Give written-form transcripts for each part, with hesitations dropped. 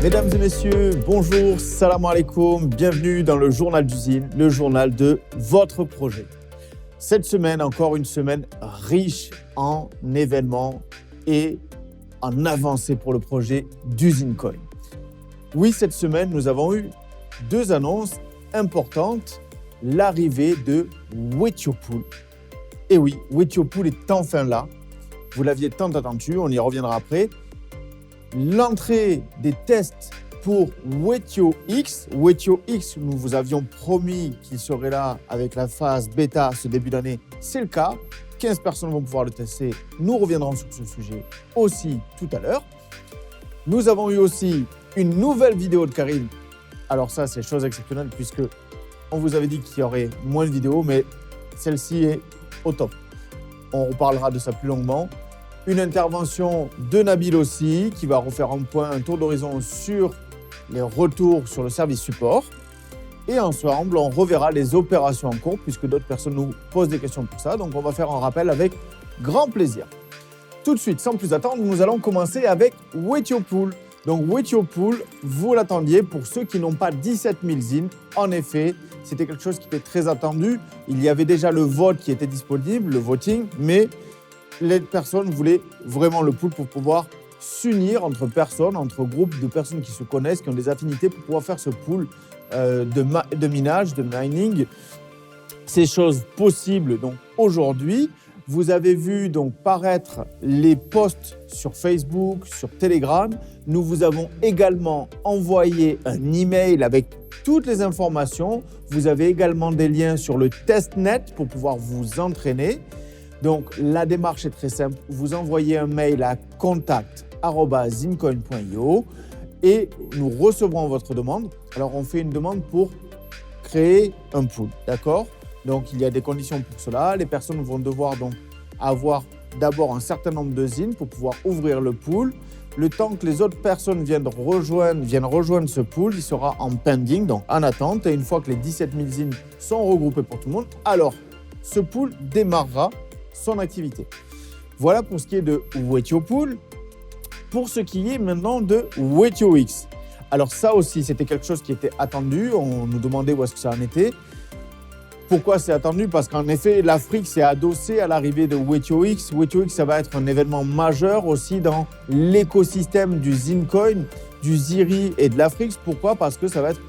Mesdames et messieurs, bonjour, salam alaikum, bienvenue dans le journal d'usine, le journal de votre projet. Cette semaine, encore une semaine riche en événements et en avancées pour le projet d'UsineCoin. Oui, cette semaine, nous avons eu deux annonces importantes. L'arrivée de Wethiopool. Et oui, Wethiopool est enfin là. Vous l'aviez tant attendu, on y reviendra après. L'entrée des tests pour WethioX. WethioX, nous vous avions promis qu'il serait là avec la phase bêta ce début d'année. C'est le cas. 15 personnes vont pouvoir le tester. Nous reviendrons sur ce sujet aussi tout à l'heure. Nous avons eu aussi une nouvelle vidéo de Karim. Alors ça, c'est chose exceptionnelle puisque on vous avait dit qu'il y aurait moins de vidéos, mais celle-ci est au top. On reparlera de ça plus longuement. Une intervention de Nabil aussi, qui va refaire un tour d'horizon sur les retours sur le service support. Et ensemble, on reverra les opérations en cours, puisque d'autres personnes nous posent des questions pour ça. Donc, on va faire un rappel avec grand plaisir. Tout de suite, sans plus attendre, nous allons commencer avec Wethiopool. Donc, Wethiopool, vous l'attendiez pour ceux qui n'ont pas 17 000 zines. En effet, c'était quelque chose qui était très attendu. Il y avait déjà le vote qui était disponible, le voting, mais les personnes voulaient vraiment le pool pour pouvoir s'unir entre personnes, entre groupes de personnes qui se connaissent, qui ont des affinités pour pouvoir faire ce pool de minage, de mining. Ces choses possibles donc aujourd'hui. Vous avez vu donc paraître les posts sur Facebook, sur Telegram. Nous vous avons également envoyé un email avec toutes les informations. Vous avez également des liens sur le testnet pour pouvoir vous entraîner. Donc, la démarche est très simple. Vous envoyez un mail à contact@zincoin.io et nous recevrons votre demande. Alors, on fait une demande pour créer un pool, d'accord ? Donc, il y a des conditions pour cela. Les personnes vont devoir donc avoir d'abord un certain nombre de zines pour pouvoir ouvrir le pool. Le temps que les autres personnes viennent rejoindre ce pool, il sera en pending, donc en attente. Et une fois que les 17 000 zines sont regroupées pour tout le monde, alors ce pool démarrera son activité. Voilà pour ce qui est de Wethiopool. Pour ce qui est maintenant de WethioX. Alors ça aussi, c'était quelque chose qui était attendu. On nous demandait où est-ce que ça en était. Pourquoi c'est attendu ? Parce qu'en effet, l'Afrique s'est adossée à l'arrivée de WethioX. WethioX, ça va être un événement majeur aussi dans l'écosystème du ZineCoin, du Ziri et de l'Afrique. Pourquoi ? Parce que ça va être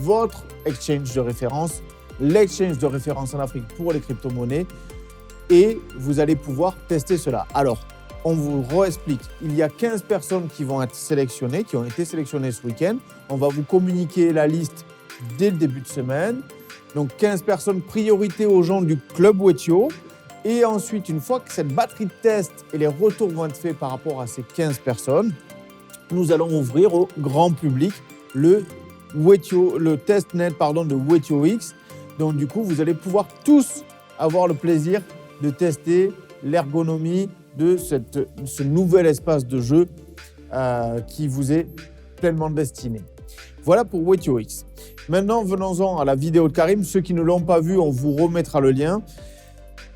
votre exchange de référence, l'exchange de référence en Afrique pour les crypto-monnaies. Et vous allez pouvoir tester cela. Alors, on vous réexplique. Il y a 15 personnes qui vont être sélectionnées, qui ont été sélectionnées ce week-end. On va vous communiquer la liste dès le début de semaine. Donc, 15 personnes, priorité aux gens du club Wethio. Et ensuite, une fois que cette batterie de tests et les retours vont être faits par rapport à ces 15 personnes, nous allons ouvrir au grand public le testnet de WethioX. Donc, du coup, vous allez pouvoir tous avoir le plaisir de tester l'ergonomie de ce nouvel espace de jeu qui vous est pleinement destiné. Voilà pour WethioX. Maintenant, venons-en à la vidéo de Karim. Ceux qui ne l'ont pas vue, on vous remettra le lien.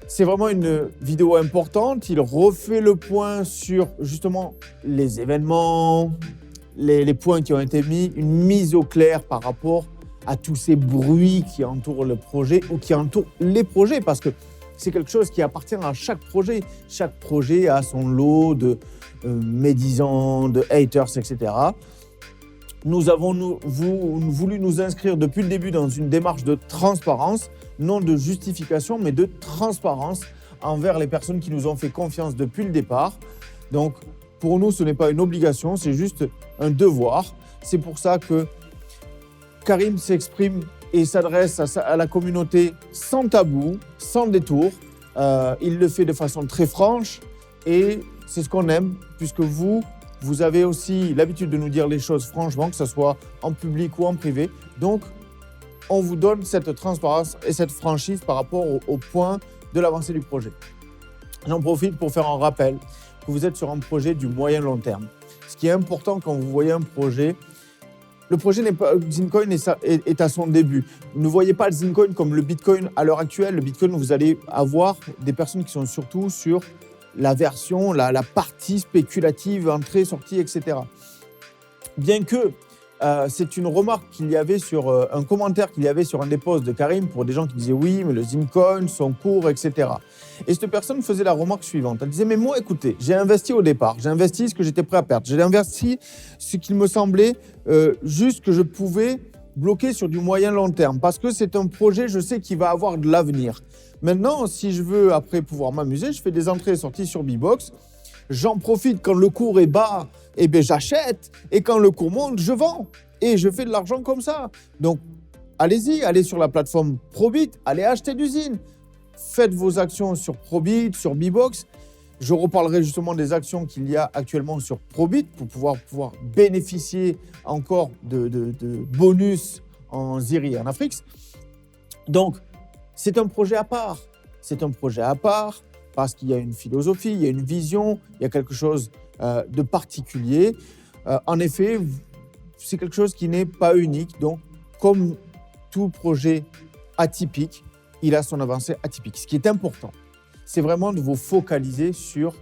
C'est vraiment une vidéo importante. Il refait le point sur justement les événements, les points qui ont été mis, une mise au clair par rapport à tous ces bruits qui entourent le projet ou qui entourent les projets, parce que c'est quelque chose qui appartient à chaque projet. Chaque projet a son lot de médisants, de haters, etc. Nous avons voulu nous inscrire depuis le début dans une démarche de transparence, non de justification, mais de transparence envers les personnes qui nous ont fait confiance depuis le départ. Donc, pour nous, ce n'est pas une obligation, c'est juste un devoir. C'est pour ça que Karim s'exprime et s'adresse à la communauté sans tabou, sans détour. Il le fait de façon très franche et c'est ce qu'on aime, puisque vous avez aussi l'habitude de nous dire les choses franchement, que ce soit en public ou en privé. Donc, on vous donne cette transparence et cette franchise par rapport au point de l'avancée du projet. J'en profite pour faire un rappel que vous êtes sur un projet du moyen-long terme. Ce qui est important quand vous voyez un projet, le projet n'est pas, ZineCoin est à son début. Ne voyez pas le ZineCoin comme le Bitcoin à l'heure actuelle. Le Bitcoin, vous allez avoir des personnes qui sont surtout sur la version, la partie spéculative, entrée, sortie, etc. bien que c'est une remarque qu'il y avait sur un commentaire qu'il y avait sur un des posts de Karim pour des gens qui disaient oui, mais le Zimcoin, son cours, etc. Et cette personne faisait la remarque suivante. Elle disait, mais moi, écoutez, j'ai investi au départ, j'ai investi ce que j'étais prêt à perdre, j'ai investi ce qu'il me semblait juste que je pouvais bloquer sur du moyen long terme parce que c'est un projet, je sais, qui va avoir de l'avenir. Maintenant, si je veux après pouvoir m'amuser, je fais des entrées et sorties sur Bbox. J'en profite quand le cours est bas, eh bien j'achète. Et quand le cours monte, je vends. Et je fais de l'argent comme ça. Donc, allez-y, allez sur la plateforme Probit, allez acheter d'usine. Faites vos actions sur Probit, sur Bbox. Je reparlerai justement des actions qu'il y a actuellement sur Probit pour pouvoir bénéficier encore de bonus en Ziri et en Afrique. Donc, c'est un projet à part. C'est un projet à part parce qu'il y a une philosophie, il y a une vision, il y a quelque chose de particulier. En effet, c'est quelque chose qui n'est pas unique. Donc, comme tout projet atypique, il a son avancée atypique. Ce qui est important, c'est vraiment de vous focaliser sur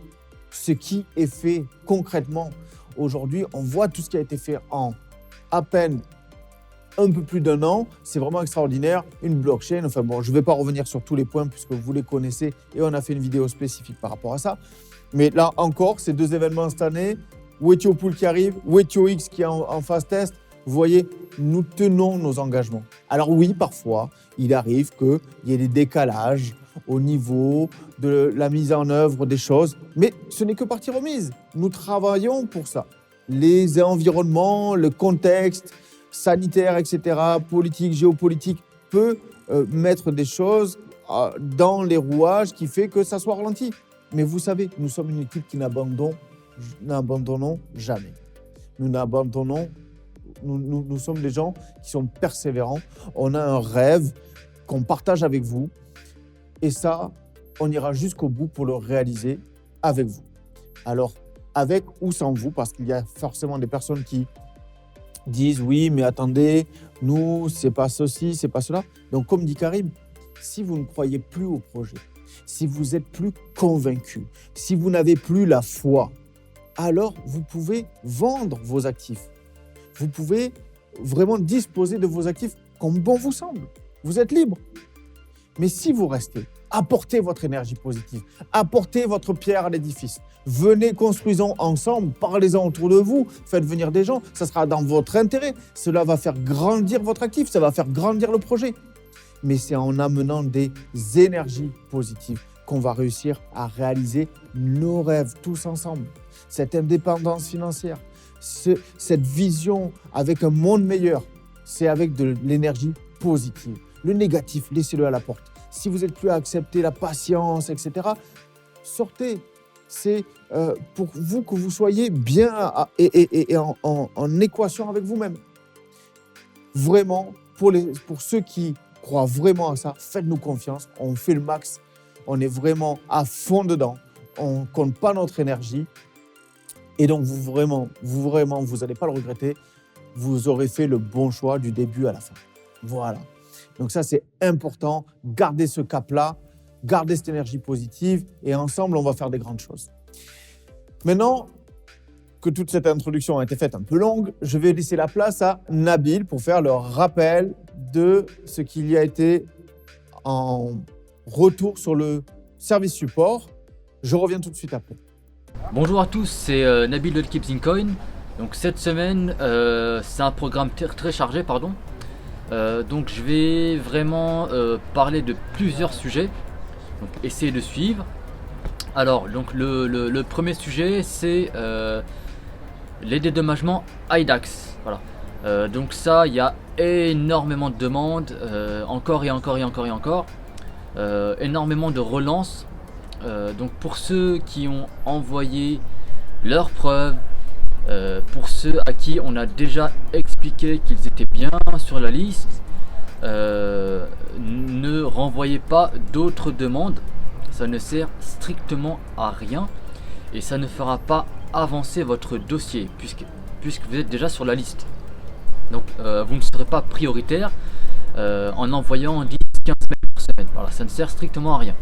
ce qui est fait concrètement. Aujourd'hui, on voit tout ce qui a été fait en à peine un peu plus d'1 an. C'est vraiment extraordinaire. Une blockchain, enfin bon, je ne vais pas revenir sur tous les points puisque vous les connaissez et on a fait une vidéo spécifique par rapport à ça. Mais là encore, ces 2 événements cette année, Wetio Pool qui arrive, Wetio X qui est en phase test, vous voyez, nous tenons nos engagements. Alors oui, parfois, il arrive qu'il y ait des décalages au niveau de la mise en œuvre des choses, mais ce n'est que partie remise. Nous travaillons pour ça. Les environnements, le contexte sanitaire, etc., politique, géopolitique, peut mettre des choses dans les rouages qui fait que ça soit ralenti. Mais vous savez, nous sommes une équipe qui n'abandonnons jamais. Nous sommes des gens qui sont persévérants. On a un rêve qu'on partage avec vous. Et ça, on ira jusqu'au bout pour le réaliser avec vous. Alors, avec ou sans vous, parce qu'il y a forcément des personnes qui disent « oui, mais attendez, nous, c'est pas ceci, c'est pas cela ». Donc, comme dit Karim, si vous ne croyez plus au projet, si vous êtes plus convaincu, si vous n'avez plus la foi, alors vous pouvez vendre vos actifs. Vous pouvez vraiment disposer de vos actifs comme bon vous semble. Vous êtes libre. Mais si vous restez, apportez votre énergie positive, apportez votre pierre à l'édifice. Venez, construisons ensemble, parlez-en autour de vous, faites venir des gens, ça sera dans votre intérêt. Cela va faire grandir votre actif, ça va faire grandir le projet. Mais c'est en amenant des énergies positives qu'on va réussir à réaliser nos rêves tous ensemble. Cette indépendance financière, cette vision avec un monde meilleur, c'est avec de l'énergie positive. Le négatif, laissez-le à la porte. Si vous n'êtes plus à accepter la patience, etc., sortez. C'est pour vous que vous soyez bien et en équation avec vous-même. Vraiment, pour ceux qui croient vraiment à ça, faites-nous confiance. On fait le max. On est vraiment à fond dedans. On ne compte pas notre énergie. Et donc, vous n'allez pas le regretter. Vous aurez fait le bon choix du début à la fin. Voilà. Donc ça, c'est important. Gardez ce cap-là, gardez cette énergie positive et ensemble, on va faire des grandes choses. Maintenant que toute cette introduction a été faite un peu longue, je vais laisser la place à Nabil pour faire le rappel de ce qu'il y a été en retour sur le service support. Je reviens tout de suite après. Bonjour à tous, c'est Nabil de l'équipe Zimcoin. Donc cette semaine, c'est un programme très chargé, pardon. Donc je vais vraiment parler de plusieurs sujets, donc essayez de suivre. Alors donc le premier sujet c'est les dédommagements IDAX. Voilà. Donc ça, il y a énormément de demandes, encore et encore. Énormément de relances. Donc pour ceux qui ont envoyé leurs preuves, pour ceux à qui on a déjà expliqué qu'ils étaient bien sur la liste, ne renvoyez pas d'autres demandes, ça ne sert strictement à rien et ça ne fera pas avancer votre dossier puisque vous êtes déjà sur la liste. Donc vous ne serez pas prioritaire en envoyant 10-15 mails par semaine. Voilà, ça ne sert strictement à rien.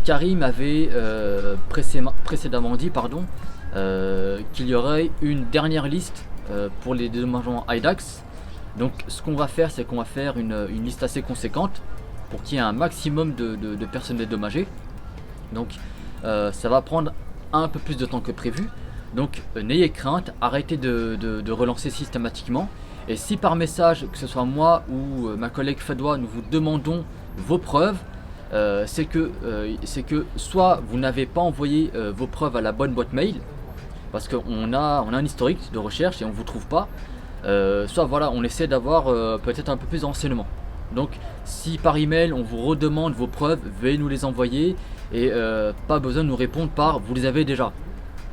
Karim avait précédemment dit qu'il y aurait une dernière liste pour les dédommagements IDAX. Donc ce qu'on va faire, c'est qu'on va faire une liste assez conséquente pour qu'il y ait un maximum de personnes dédommagées. Donc ça va prendre un peu plus de temps que prévu. Donc n'ayez crainte, arrêtez de relancer systématiquement. Et si par message, que ce soit moi ou ma collègue Fadwa, nous vous demandons vos preuves, c'est que soit vous n'avez pas envoyé vos preuves à la bonne boîte mail, parce qu'on a un historique de recherche et on ne vous trouve pas, soit voilà, on essaie d'avoir peut-être un peu plus de renseignements. Donc si par email on vous redemande vos preuves, veuillez nous les envoyer et pas besoin de nous répondre par vous les avez déjà.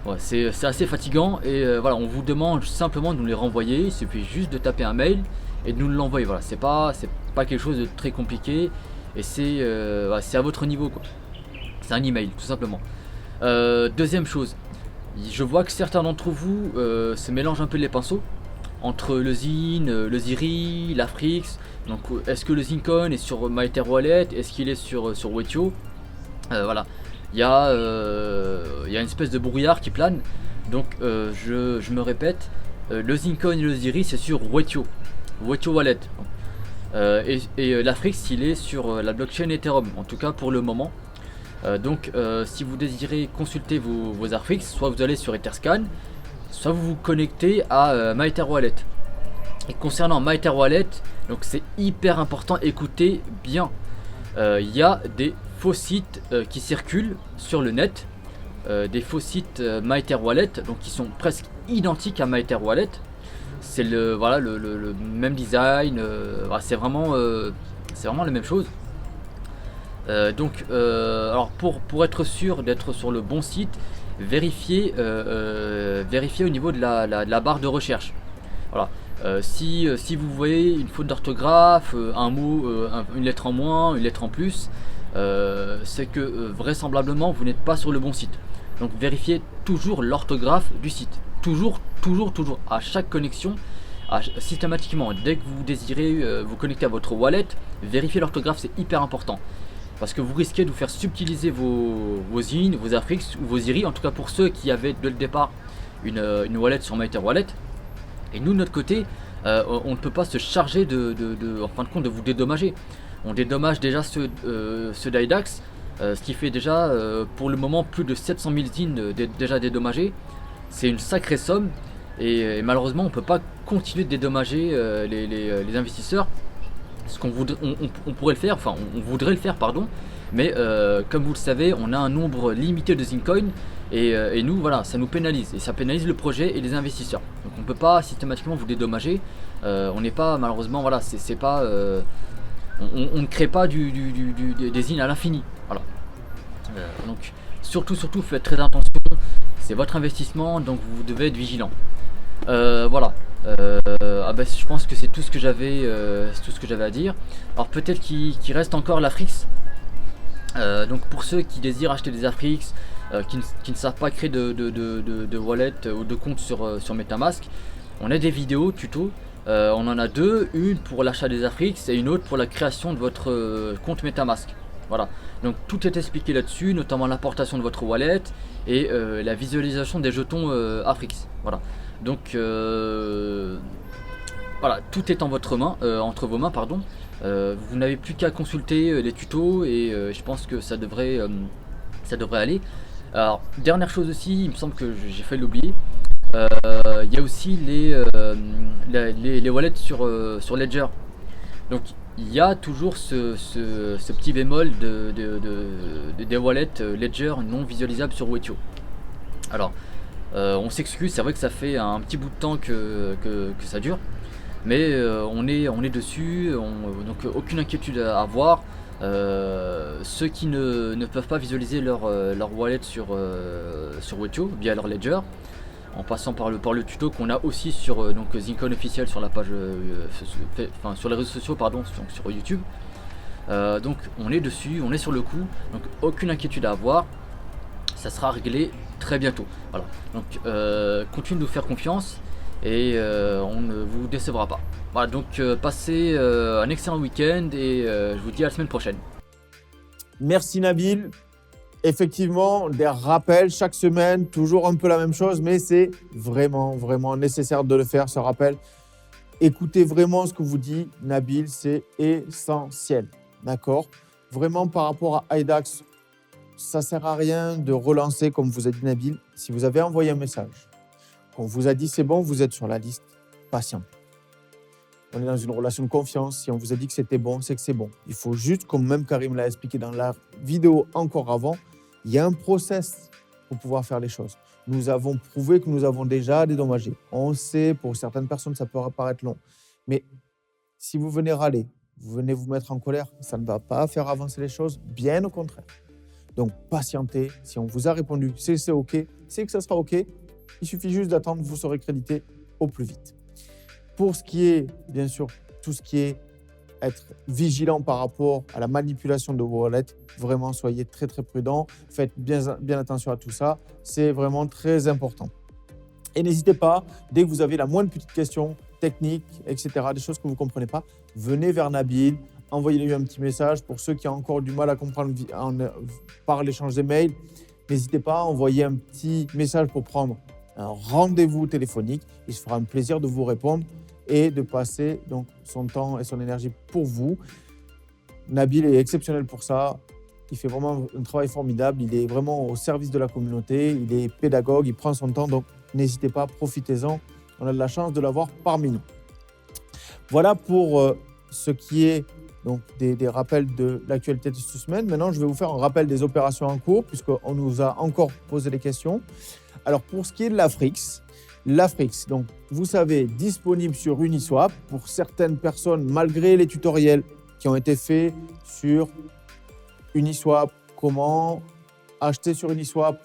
Ouais, c'est assez fatigant et voilà, on vous demande simplement de nous les renvoyer. Il suffit juste de taper un mail et de nous l'envoyer. Voilà, c'est pas quelque chose de très compliqué et c'est à votre niveau quoi. C'est un email tout simplement. Deuxième chose, je vois que certains d'entre vous se mélangent un peu les pinceaux entre le Zine, le Ziri, l'Afrix. Donc est-ce que le Zincon est sur MyEtherWallet? Est-ce qu'il est sur Wetio? Voilà. Il y a une espèce de brouillard qui plane. Donc je me répète, le Zincon et le Ziri c'est sur Wetio Wallet. Et l'Afrix il est sur la blockchain Ethereum, en tout cas pour le moment. Donc si vous désirez consulter vos Afrix, soit vous allez sur Etherscan, soit vous vous connectez à MyEtherWallet. Et concernant MyEtherWallet, donc c'est hyper important, écoutez bien. Il y a des faux sites qui circulent sur le net, des faux sites MyEtherWallet, donc qui sont presque identiques à MyEtherWallet. C'est le même design, c'est vraiment la même chose. Donc alors pour être sûr d'être sur le bon site, vérifiez au niveau de la barre de recherche. Voilà. Si vous voyez une faute d'orthographe, un mot, une lettre en moins, une lettre en plus, c'est que vraisemblablement vous n'êtes pas sur le bon site. Donc vérifiez toujours l'orthographe du site. Toujours, à chaque connexion, systématiquement, dès que vous désirez vous connecter à votre wallet, vérifiez l'orthographe, c'est hyper important. Parce que vous risquez de vous faire subtiliser vos Zine, vos Afrix ou vos Ziri, en tout cas pour ceux qui avaient dès le départ une wallet sur MyEtherWallet. Et nous de notre côté, on ne peut pas se charger en fin de compte de vous dédommager. On dédommage déjà ceux d'IDAX, ce qui fait déjà pour le moment plus de 700 000 zines déjà dédommagés. C'est une sacrée somme et malheureusement on ne peut pas continuer de dédommager les investisseurs. Ce qu'on on pourrait le faire, enfin on voudrait le faire pardon, mais comme vous le savez on a un nombre limité de Zincoin et nous voilà, ça nous pénalise et ça pénalise le projet et les investisseurs. Donc on ne peut pas systématiquement vous dédommager, on n'est pas malheureusement, voilà, c'est pas on ne crée pas des zines à l'infini. Voilà. Donc surtout faites très attention, c'est votre investissement donc vous devez être vigilant. Voilà. Je pense que c'est tout ce que j'avais à dire. Alors peut-être qu'il reste encore l'Afrix. Donc pour ceux qui désirent acheter des Afrix, qui ne savent pas créer de wallet ou de compte sur Metamask, on a des vidéos tuto. On en a deux, une pour l'achat des Afrix et une autre pour la création de votre compte Metamask. Voilà, donc tout est expliqué là-dessus, notamment l'importation de votre wallet et la visualisation des jetons Afrix. Voilà, donc voilà, tout est entre vos mains, pardon. Vous n'avez plus qu'à consulter les tutos et je pense que ça devrait aller. Alors dernière chose aussi, il me semble que j'ai failli l'oublier. Il y a aussi les wallets sur Ledger. Donc il y a toujours ce petit bémol des wallets Ledger non visualisables sur Wetio. Alors on s'excuse, c'est vrai que ça fait un petit bout de temps que ça dure, mais on est dessus, donc aucune inquiétude à avoir. Ceux qui ne peuvent pas visualiser leur wallet sur Wetio via leur Ledger, en passant par le tuto qu'on a aussi sur donc Zincon officiel sur la page, sur les réseaux sociaux, pardon, sur YouTube. Donc on est dessus, on est sur le coup, donc aucune inquiétude à avoir, ça sera réglé très bientôt. Voilà, donc continuez de nous faire confiance et on ne vous décevra pas. Voilà, donc passez un excellent week-end et je vous dis à la semaine prochaine. Merci Nabil. Effectivement, des rappels chaque semaine, toujours un peu la même chose, mais c'est vraiment, vraiment nécessaire de le faire, ce rappel. Écoutez vraiment ce que vous dit Nabil, c'est essentiel. D'accord? Vraiment, par rapport à IDAX, ça ne sert à rien de relancer, comme vous a dit Nabil. Si vous avez envoyé un message, qu'on vous a dit c'est bon, vous êtes sur la liste, patient. On est dans une relation de confiance. Si on vous a dit que c'était bon, c'est que c'est bon. Il faut juste, comme même Karim l'a expliqué dans la vidéo encore avant, il y a un process pour pouvoir faire les choses. Nous avons prouvé que nous avons déjà dédommagé. On sait, pour certaines personnes, ça peut paraître long. Mais si vous venez râler, vous venez vous mettre en colère, ça ne va pas faire avancer les choses, bien au contraire. Donc, patientez. Si on vous a répondu, c'est OK, c'est que ça sera OK. Il suffit juste d'attendre, vous serez crédité au plus vite. Pour ce qui est, bien sûr, tout ce qui est être vigilant par rapport à la manipulation de vos wallets, vraiment, soyez très, très prudents. Faites bien attention à tout ça. C'est vraiment très important. Et n'hésitez pas, dès que vous avez la moindre petite question technique, etc., des choses que vous ne comprenez pas, venez vers Nabil, envoyez-lui un petit message. Pour ceux qui ont encore du mal à comprendre par l'échange des mails, n'hésitez pas à envoyer un petit message pour prendre un rendez-vous téléphonique. Il se fera un plaisir de vous répondre et de passer donc son temps et son énergie pour vous. Nabil est exceptionnel pour ça. Il fait vraiment un travail formidable. Il est vraiment au service de la communauté. Il est pédagogue, il prend son temps. Donc, n'hésitez pas, profitez-en. On a de la chance de l'avoir parmi nous. Voilà pour ce qui est donc, des rappels de l'actualité de cette semaine. Maintenant, je vais vous faire un rappel des opérations en cours, puisqu'on nous a encore posé des questions. Alors, pour ce qui est de l'Afrix, donc, vous savez, disponible sur Uniswap pour certaines personnes, malgré les tutoriels qui ont été faits sur Uniswap, comment acheter sur Uniswap,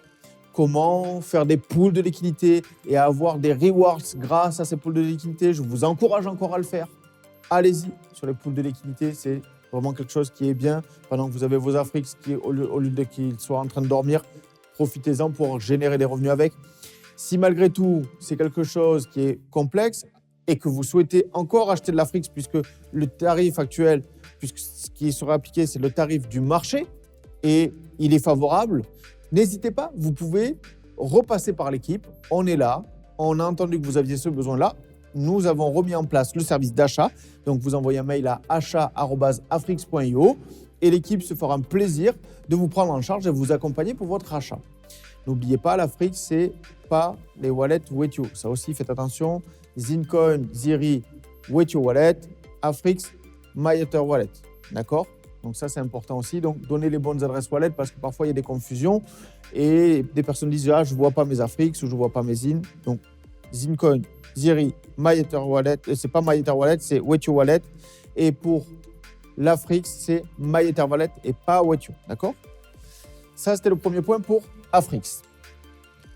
comment faire des pools de liquidité et avoir des rewards grâce à ces pools de liquidité. Je vous encourage encore à le faire. Allez-y sur les pools de liquidité, c'est vraiment quelque chose qui est bien. Pendant que vous avez vos Afrix, au lieu de qu'ils soient en train de dormir, profitez-en pour générer des revenus avec. Si malgré tout, c'est quelque chose qui est complexe et que vous souhaitez encore acheter de l'Afrix, puisque le tarif actuel, puisque ce qui sera appliqué, c'est le tarif du marché et il est favorable, n'hésitez pas, vous pouvez repasser par l'équipe. On est là, on a entendu que vous aviez ce besoin-là. Nous avons remis en place le service d'achat. Donc, vous envoyez un mail à achat@afrix.io et l'équipe se fera un plaisir de vous prendre en charge et vous accompagner pour votre achat. N'oubliez pas, l'Afrix, ce n'est pas les wallets Wetio. Ça aussi, faites attention. Zincoin, Ziri, Wetio Wallet, Afrix, MyEther Wallet. D'accord? Donc ça, c'est important aussi. Donc, donnez les bonnes adresses wallet parce que parfois, il y a des confusions et des personnes disent « Ah, je ne vois pas mes Afrix ou je ne vois pas mes Zin ». Donc, Zincoin, Ziri, MyEther Wallet. Ce n'est pas MyEther Wallet, c'est Wetio Wallet. Et pour l'Afrix, c'est MyEther Wallet et pas Wetio. D'accord? Ça, c'était le premier point pour Afrix.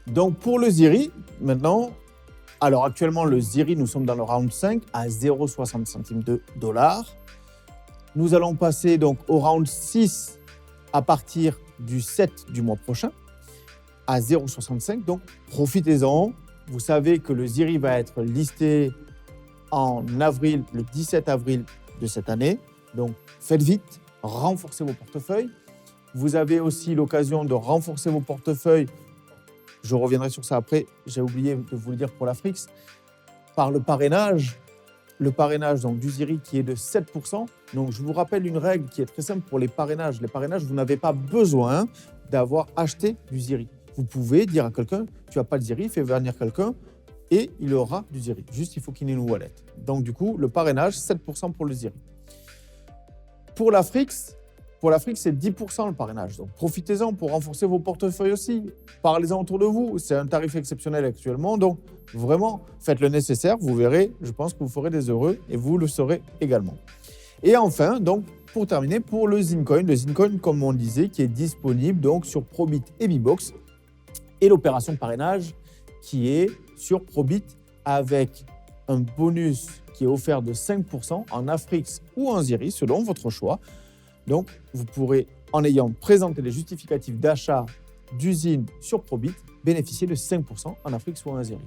Donc, pour le Ziri, maintenant, alors actuellement, le Ziri, nous sommes dans le round 5 à 0,60 centimes de dollars. Nous allons passer donc au round 6 à partir du 7 du mois prochain à 0,65. Donc, profitez-en. Vous savez que le Ziri va être listé en avril, le 17 avril de cette année. Donc, faites vite, renforcez vos portefeuilles. Vous avez aussi l'occasion de renforcer vos portefeuilles. Je reviendrai sur ça après. J'ai oublié de vous le dire pour l'Afrix. Par le parrainage donc, du Ziri qui est de 7%. Donc, je vous rappelle une règle qui est très simple pour les parrainages. Les parrainages, vous n'avez pas besoin d'avoir acheté du Ziri. Vous pouvez dire à quelqu'un, tu n'as pas de Ziri, fais venir quelqu'un et il aura du Ziri. Juste, il faut qu'il ait une wallet. Donc, du coup, le parrainage, 7% pour le Ziri. Pour l'Afrix, c'est 10% le parrainage. Donc, profitez-en pour renforcer vos portefeuilles aussi. Parlez-en autour de vous. C'est un tarif exceptionnel actuellement. Donc, vraiment, faites le nécessaire. Vous verrez, je pense que vous ferez des heureux et vous le serez également. Et enfin, donc, pour terminer, pour le Zincoin, comme on disait, qui est disponible donc sur Probit et Bbox. Et l'opération parrainage qui est sur Probit avec un bonus qui est offert de 5% en Afrix ou en Ziri, selon votre choix. Donc, vous pourrez, en ayant présenté les justificatifs d'achat d'usine sur Probit, bénéficier de 5% en Afrix ou en Ziri.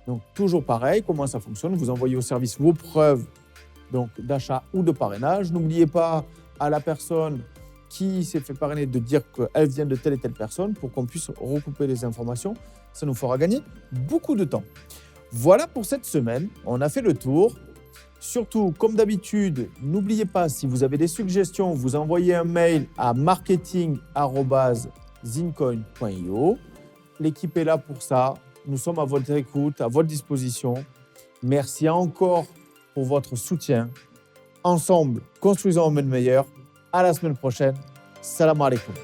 Donc, toujours pareil, comment ça fonctionne? Vous envoyez au service vos preuves d'achat ou de parrainage. N'oubliez pas à la personne qui s'est fait parrainer de dire qu'elle vient de telle et telle personne pour qu'on puisse recouper les informations. Ça nous fera gagner beaucoup de temps. Voilà pour cette semaine. On a fait le tour. Surtout, comme d'habitude, n'oubliez pas, si vous avez des suggestions, vous envoyez un mail à marketing@zincoin.io. L'équipe est là pour ça. Nous sommes à votre écoute, à votre disposition. Merci encore pour votre soutien. Ensemble, construisons un monde meilleur. À la semaine prochaine. Salam alaikum.